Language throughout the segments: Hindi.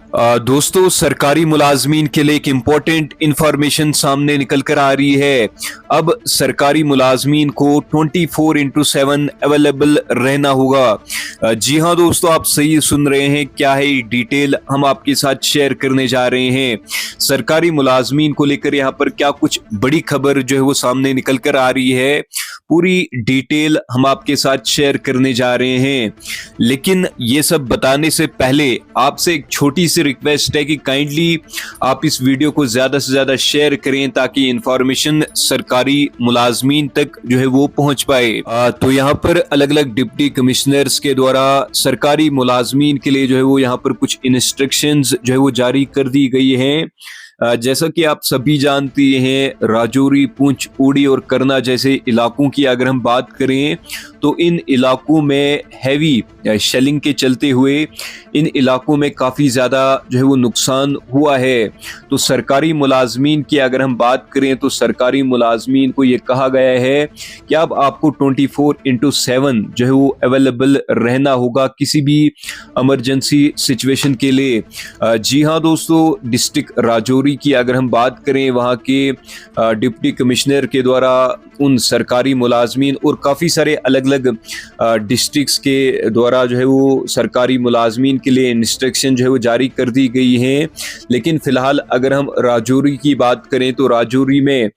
दोस्तों, सरकारी मुलाजमीन के लिए एक इम्पोर्टेंट इंफॉर्मेशन सामने निकल कर आ रही है। अब सरकारी मुलाजमीन को 24/7 अवेलेबल रहना होगा। जी हाँ दोस्तों, आप सही सुन रहे हैं। क्या है ये डिटेल हम आपके साथ शेयर करने जा रहे हैं। सरकारी मुलाजमीन को लेकर यहाँ पर क्या कुछ बड़ी खबर जो है वो सामने निकल कर आ रही है, पूरी डिटेल हम आपके साथ शेयर करने जा रहे हैं। लेकिन ये सब बताने से पहले आपसे एक छोटी सी रिक्वेस्ट है कि काइंडली आप इस वीडियो को ज्यादा से ज्यादा शेयर करें ताकि इंफॉर्मेशन सरकारी मुलाजमीन तक जो है वो पहुंच पाए। तो यहाँ पर अलग अलग डिप्टी कमिश्नर्स के द्वारा सरकारी मुलाजमीन के लिए जो है वो यहाँ पर कुछ इंस्ट्रक्शंस जो है वो जारी कर दी गई हैं। जैसा कि आप सभी जानते हैं, राजौरी, पुंछ, उड़ी और करना जैसे इलाकों की अगर हम बात करें तो इन इलाकों में हैवी शेलिंग के चलते हुए इन इलाकों में काफ़ी ज़्यादा जो है वो नुकसान हुआ है। तो सरकारी मुलाजमीन की अगर हम बात करें तो सरकारी मुलाजमीन को ये कहा गया है कि अब आपको 24/7 जो है वो अवेलेबल रहना होगा किसी भी इमरजेंसी सिचुएशन के लिए। जी हाँ दोस्तों, डिस्ट्रिक्ट राजौरी की अगर हम बात करें, वहाँ के डिप्टी कमिश्नर के द्वारा उन सरकारी मुलाजमीन और काफ़ी सारे अलग अलग डिस्ट्रिक्ट्स के द्वारा जो है वो सरकारी मुलाजमीन के लिए इंस्ट्रक्शन जो है वो जारी कर दी गई हैं। लेकिन फ़िलहाल अगर हम राजौरी की बात करें तो राजौरी में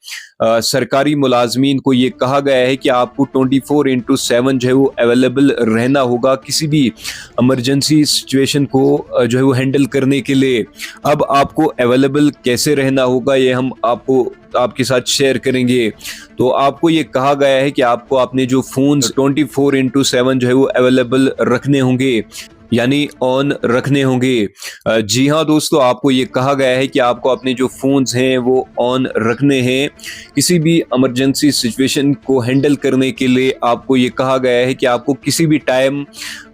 सरकारी मुलाजमीन को ये कहा गया है कि आपको 24/7 जो है वो अवेलेबल रहना होगा किसी भी इमरजेंसी सिचुएशन को जो है वो हैंडल करने के लिए। अब आपको अवेलेबल कैसे रहना होगा ये हम आपके साथ शेयर करेंगे। तो आपको ये कहा गया है कि आपको अपने जो फोन्स 24/7 जो है वो अवेलेबल रखने होंगे, यानी ऑन रखने होंगे। जी हाँ दोस्तों, आपको ये कहा गया है कि आपको अपने जो फ़ोन्स हैं वो ऑन रखने हैं। किसी भी इमरजेंसी सिचुएशन को हैंडल करने के लिए आपको ये कहा गया है कि आपको किसी भी टाइम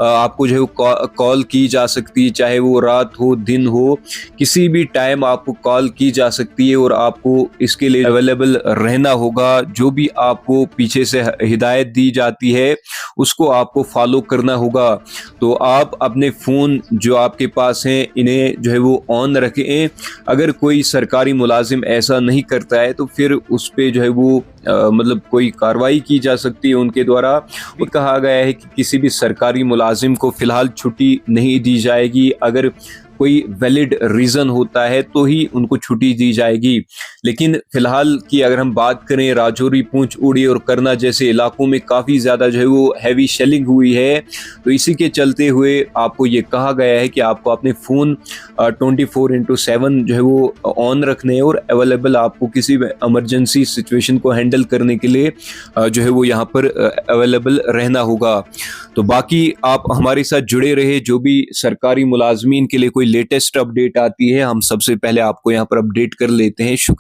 आपको जो है कॉल की जा सकती है, चाहे वो रात हो दिन हो, किसी भी टाइम आपको कॉल की जा सकती है और आपको इसके लिए अवेलेबल रहना होगा। जो भी आपको पीछे से हिदायत दी जाती है उसको आपको फॉलो करना होगा। तो आप अपने फ़ोन जो आपके पास हैं इन्हें जो है वो ऑन रखें। अगर कोई सरकारी मुलाजिम ऐसा नहीं करता है तो फिर उस पे जो है वो मतलब कोई कार्रवाई की जा सकती है उनके द्वारा। वो कहा गया है कि किसी भी सरकारी मुलाजिम को फ़िलहाल छुट्टी नहीं दी जाएगी। अगर कोई वैलिड रीज़न होता है तो ही उनको छुट्टी दी जाएगी। लेकिन फ़िलहाल की अगर हम बात करें, राजौरी, पुंछ, उड़ी और करना जैसे इलाकों में काफ़ी ज़्यादा जो है वो हैवी शेलिंग हुई है। तो इसी के चलते हुए आपको ये कहा गया है कि आपको अपने फ़ोन 24/7 जो है वो ऑन रखने हैं और अवेलेबल आपको किसी भी इमरजेंसी सिचुएशन को हैंडल करने के लिए जो है वो यहाँ पर अवेलेबल रहना होगा। तो बाकी आप हमारे साथ जुड़े रहे। जो भी सरकारी मुलाजमीन के लिए कोई लेटेस्ट अपडेट आती है हम सबसे पहले आपको यहाँ पर अपडेट कर लेते हैं। शुक्रिया।